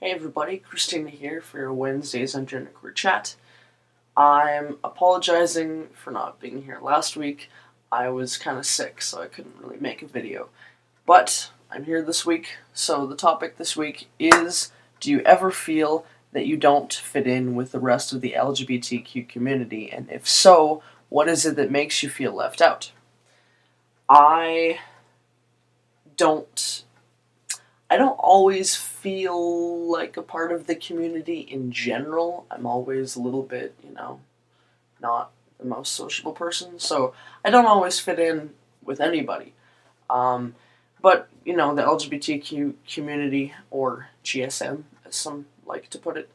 Hey everybody, Christina here for your Wednesdays on GenderqueerChat. I'm apologizing for not being here last week. I was kind of sick, so I couldn't really make a video. But I'm here this week, so the topic this week is, do you ever feel that you don't fit in with the rest of the LGBTQ community? And if so, what is it that makes you feel left out? I don't I don't always feel like a part of the community in general. I'm always a little bit, not the most sociable person, so I don't always fit in with anybody. Um, but, the LGBTQ community, or GSM, as some like to put it,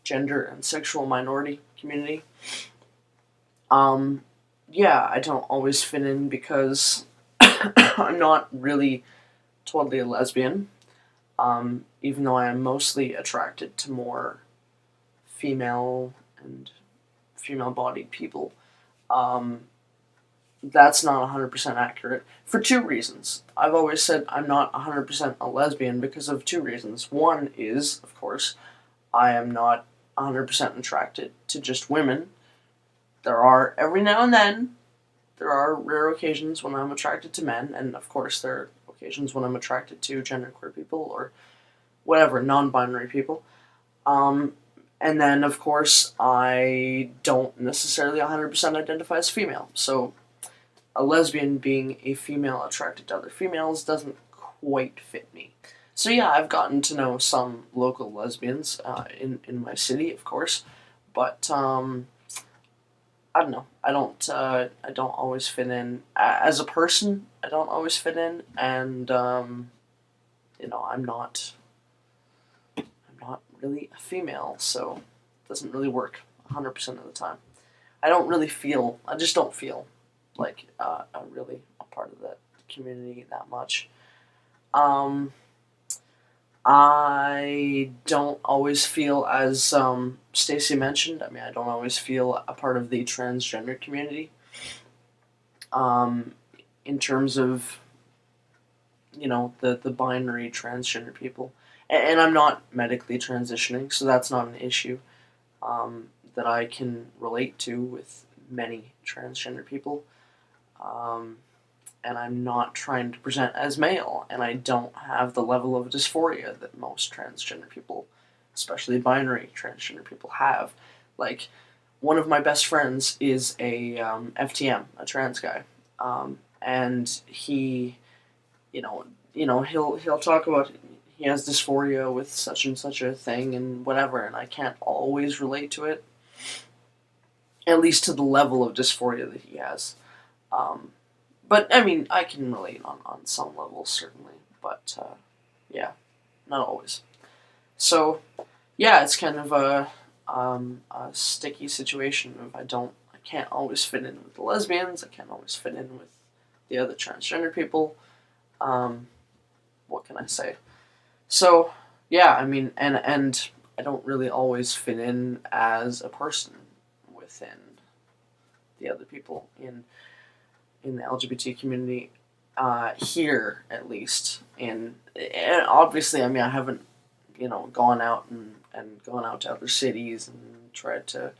gender and sexual minority community, yeah, I don't always fit in because I'm not really totally a lesbian. Even though I am mostly attracted to more female and female-bodied people. Um, that's not 100% accurate for two reasons. I've always said I'm not 100% a lesbian because of two reasons. One is, of course, I am not 100% attracted to just women. Every now and then, there are rare occasions when I'm attracted to men, and of course there are occasions when I'm attracted to genderqueer people or whatever, non-binary people. And then, of course, I don't necessarily 100% identify as female. So, a lesbian being a female attracted to other females doesn't quite fit me. So yeah, I've gotten to know some local lesbians in my city, of course, but I don't know. I don't always fit in as a person. I don't always fit in, and I'm not really a female, so it doesn't really work 100% of the time. I just don't feel like I'm really a part of that community that much. Um, I don't always feel, as Stacy mentioned, I don't always feel a part of the transgender community. Um, in terms of, the binary transgender people. And I'm not medically transitioning, so that's not an issue that I can relate to with many transgender people. And I'm not trying to present as male, and I don't have the level of dysphoria that most transgender people, especially binary transgender people, have. Like, one of my best friends is a FTM, a trans guy, and he, he'll talk about he has dysphoria with such and such a thing and whatever, and I can't always relate to it, at least to the level of dysphoria that he has. But I can relate on some levels, certainly, but yeah, not always. So yeah, it's kind of a sticky situation. I can't always fit in with the lesbians. I can't always fit in with the other transgender people. What can I say? So yeah, and I don't really always fit in as a person within the other people in the LGBT community, here at least. And obviously, I haven't, gone out and gone out to other cities and tried to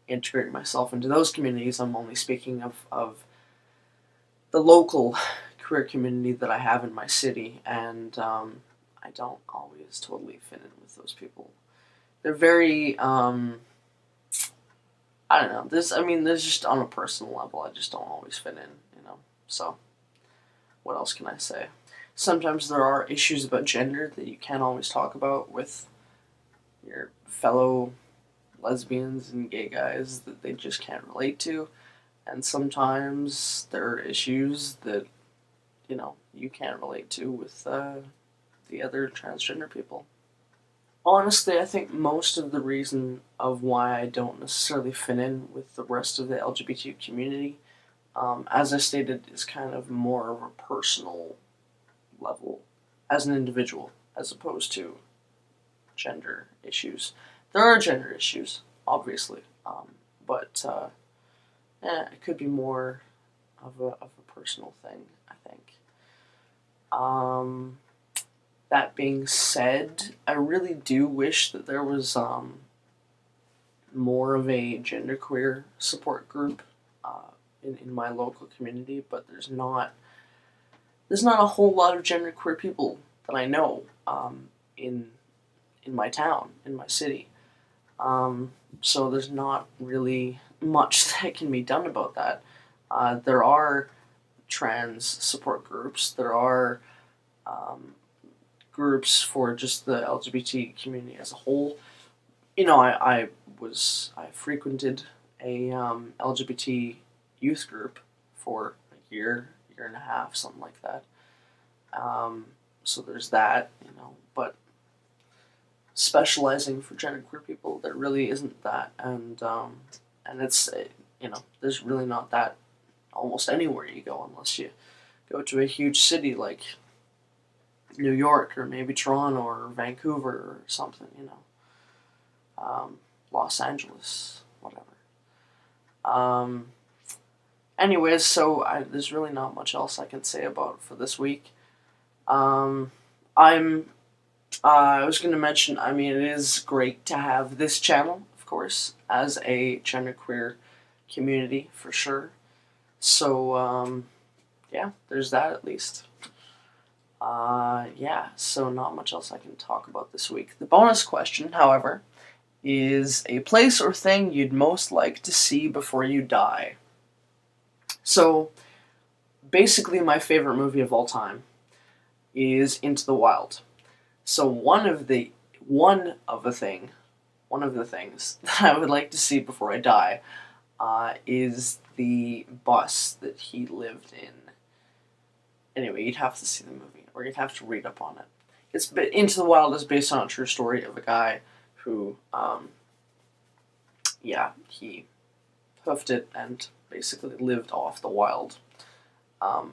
integrate myself into those communities. I'm only speaking of the local queer community that I have in my city, and I don't always totally fit in with those people. They're very, I don't know. There's just on a personal level, I just don't always fit in, So, what else can I say? Sometimes there are issues about gender that you can't always talk about with your fellow lesbians and gay guys that they just can't relate to. And sometimes there are issues that, you can't relate to with the other transgender people. Honestly, I think most of the reason of why I don't necessarily fit in with the rest of the LGBT community, as I stated, is kind of more of a personal level as an individual, as opposed to gender issues. There are gender issues, obviously, but it could be more of a personal thing, I think. that being said, I really do wish that there was more of a genderqueer support group in my local community, but there's not a whole lot of genderqueer people that I know in my town, in my city. So there's not really much that can be done about that. There are trans support groups. There are groups for just the LGBT community as a whole. You know, I frequented a LGBT youth group for a year and a half, something like that. So there's that, you know, but specializing for genderqueer people, there really isn't that, and it's, you know, there's really not that almost anywhere you go unless you go to a huge city like New York or maybe Toronto or Vancouver or something, you know, Los Angeles, whatever. Anyways, so there's really not much else I can say about for this week. I was going to mention, I mean, it is great to have this channel, of course, as a genderqueer community, for sure. So, yeah, there's that at least. Yeah, so not much else I can talk about this week. The bonus question, however, is a place or thing you'd most like to see before you die. So, basically my favorite movie of all time is Into the Wild. So one of the things that I would like to see before I die is the bus that he lived in. Anyway, you'd have to see the movie, or you'd have to read up on it. Into the Wild is based on a true story of a guy who, he hoofed it and basically lived off the wild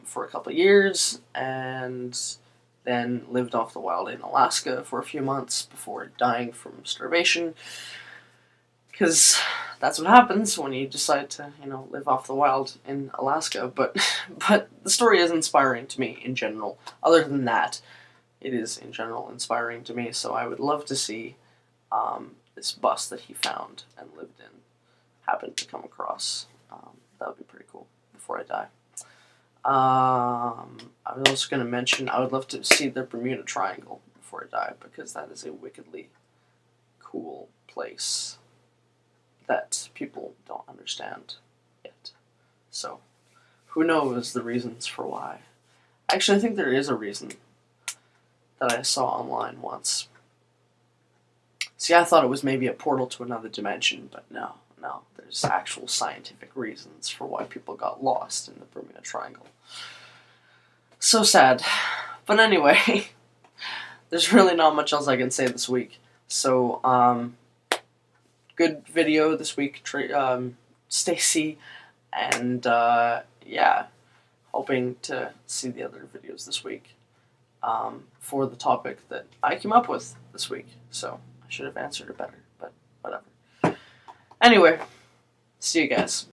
for a couple of years, and then lived off the wild in Alaska for a few months before dying from starvation. Because that's what happens when you decide to, you know, live off the wild in Alaska. But the story is inspiring to me in general. Other than that, it is in general inspiring to me. So I would love to see this bus that he found and lived in happen to come across. That would be pretty cool before I die. I was also going to mention I would love to see the Bermuda Triangle before I die, because that is a wickedly cool place that people don't understand yet. So, who knows the reasons for why. Actually, I think there is a reason that I saw online once. See, I thought it was maybe a portal to another dimension, but no. There's actual scientific reasons for why people got lost in the Bermuda Triangle. So sad. But anyway, there's really not much else I can say this week. So, good video this week, Stacy, and yeah, hoping to see the other videos this week for the topic that I came up with this week. So I should have answered it better, but whatever. Anyway, see you guys.